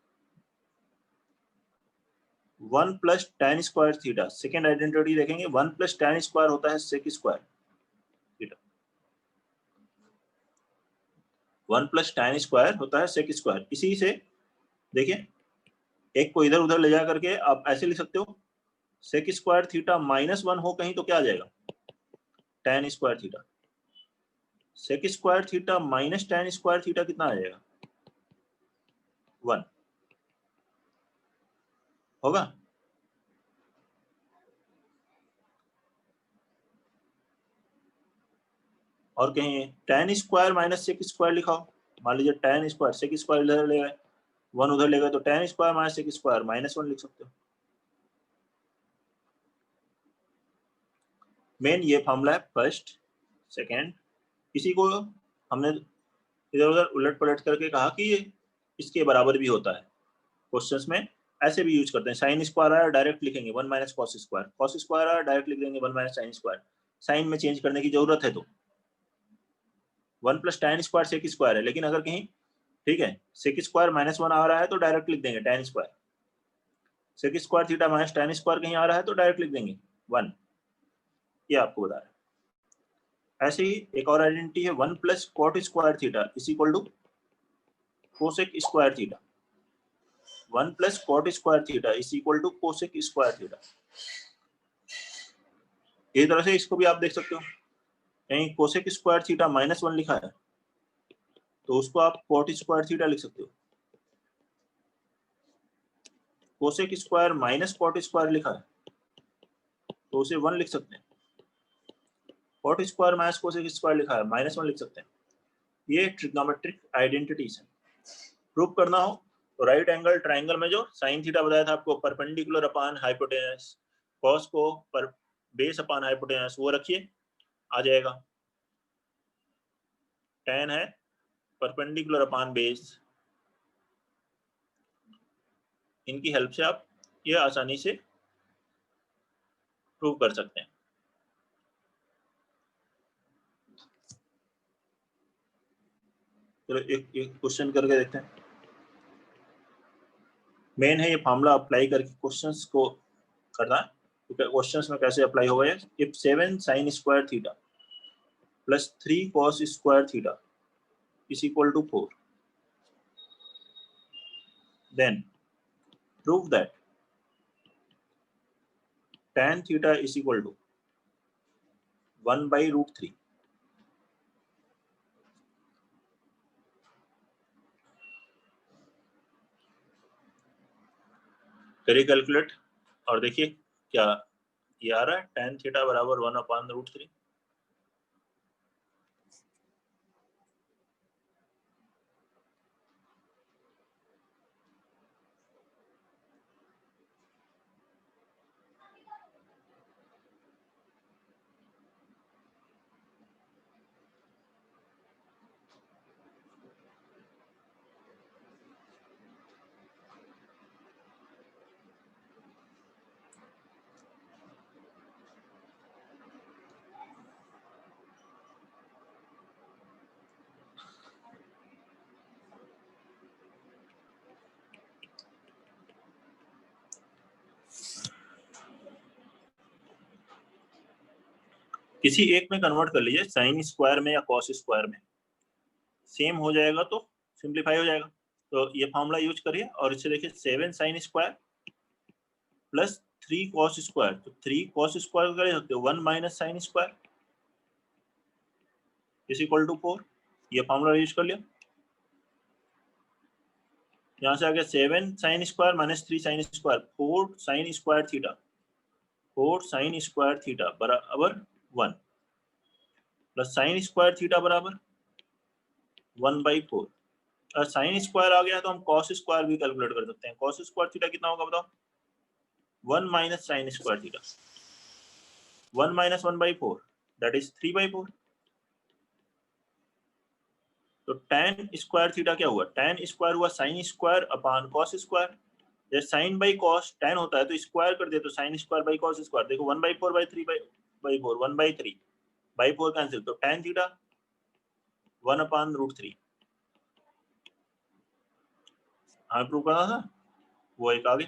1 plus tan square theta, second identity देखेंगे, 1 प्लस tan स्क्वायर होता है sec square theta. 1 plus tan square होता है सेक स्क्वायर। इसी से देखिए एक को इधर उधर ले जा करके आप ऐसे लिख सकते हो सेक स्क्वायर थीटा माइनस 1 हो कहीं तो क्या आ जाएगा tan square theta. Sec square theta minus tan square theta कितना आ जाएगा 1 होगा। और कहीं tan square minus sec square लिखा हो, मान लीजिए tan स्क्वायर सेक स्क्वायर इधर ले गए 1 उधर ले गए तो tan square minus sec square -1 लिख सकते हो। मेन ये फॉर्मूला है फर्स्ट सेकेंड। इसी को हमने इधर उधर उलट पलट करके कहा कि ये इसके बराबर भी होता है। क्वेश्चंस में ऐसे भी यूज करते हैं, साइन स्क्वायर आया डायरेक्ट लिखेंगे 1 minus cos square, cos square आया डायरेक्ट लिख देंगे 1 माइनस साइन स्क्वायर। साइन में चेंज करने की जरूरत है तो 1 plus tan square sec square है, लेकिन अगर कहीं ठीक है सेक स्क्वायर -1 आ रहा है तो डायरेक्ट लिख देंगे tan square. Sec square theta minus tan square कहीं आ रहा है तो डायरेक्ट लिख देंगे 1। ये आपको बता रहा है। ऐसे ही एक और आइडेंटिटी है 1 plus cot square theta is equal to cosec square theta. 1 plus cot square theta is equal to cosec square theta. इस तरह से इसको भी आप देख सकते हो, कहीं कोसेक स्क्वायर थीटा -1 लिखा है तो उसको आप कॉट स्क्वायर थीटा लिख सकते हो। Cosec square minus cot square लिखा है तो उसे 1 लिख सकते हैं। Cot square minus cosec square लिखा है -1 लिख सकते हैं। ये ट्रिग्नोमेट्रिक आइडेंटिटीज है। प्रूव करना हो तो राइट एंगल ट्राइंगल में जो साइन थीटा बताया था आपको परपेंडिकुलर अपॉन हाइपोटेनस, कॉस को पर बेस अपॉन हाइपोटेनस वो रखिए आ जाएगा। tan है परपेंडिकुलर अपॉन बेस, इनकी हेल्प से आप ये आसानी से प्रूव कर सकते हैं। चलो एक क्वेश्चन करके देखते हैं। मेन है ये फार्मूला अप्लाई करके क्वेश्चंस को करना है। क्वेश्चंस में कैसे अप्लाई होगा ये, if 7 sin square theta plus 3 cos square theta is equal to 4, then prove that tan theta is equal to 1/√3। करिए कैलकुलेट और देखिए क्या ये आ रहा है, tan थीटा बराबर 1/√3। किसी एक में कन्वर्ट कर लीजिए, साइन स्क्वायर में या कॉस स्क्वायर में, सेम हो जाएगा तो सिंप्लीफाई हो जाएगा। तो ये फॉर्मूला यूज करिए और इसे देखिए 7 sine square plus 3 cos square, तो 3 कॉस स्क्वायर कर सकते हो 1 minus sine square is equal to 4। ये फॉर्मूला यूज कर लिया। यहाँ से आ गया 7 sine square minus 3 sine square, 4 sign square theta, 4 sign square theta बराबर 1 प्लस साइन स्क्वायर थीटा बराबर 1/4। और साइन स्क्वायर आ गया तो हम कॉस स्क्वायर भी कैलकुलेट कर सकते हैं। कॉस स्क्वायर थीटा कितना होगा बताओ? 1 minus sine square theta, 1 minus 1/4 that is 3/4। तो tan स्क्वायर थीटा क्या हुआ? tan स्क्वायर हुआ sine square upon cos square. जब साइन बाई कॉस tan होता है तो स्क्वायर कर दे तो sine square by cos square. देखो 1/4/3/4 1/3/4 कैंसिल, तो tan थीटा 1/√3 हमें प्रूव करना था, वो एक आगे।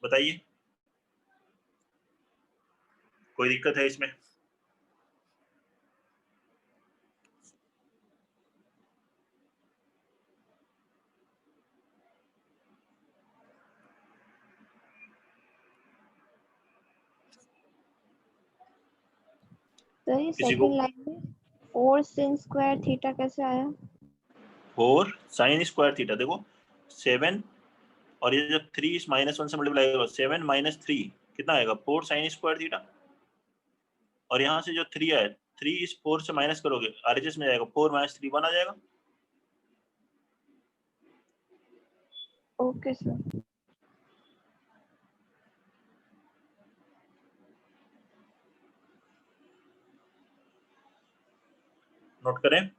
बताइए कोई दिक्कत है इसमें? सर ये किसी को? सेकंड लाइन में 4 sin स्क्वायर थीटा कैसे आया? 4 साइन स्क्वायर थीटा, देखो 7 और ये जब 3 इस -1 से मल्टीप्लाई होगा 7 माइनस 3 कितना आएगा? 4 साइन स्क्वायर थीटा। और यहाँ से जो 3 आया, 3 इस 4 से माइनस करोगे आरएचएस में जाएगा, 4 माइनस 3 1 आ जाएगा। Okay sir. नोट करें,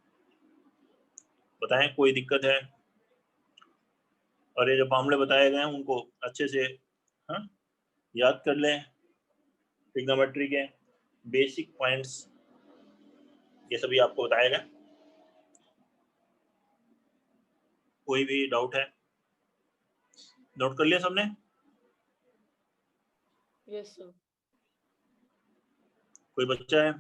बताएं कोई दिक्कत है? और ये जो मामले बताए गए हैं उनको अच्छे से याद कर लें। ट्रिग्नोमेट्री के बेसिक पॉइंट्स ये सभी आपको बताया गया। कोई भी डाउट है? नोट कर लिया सबने? Yes sir. कोई बच्चा है?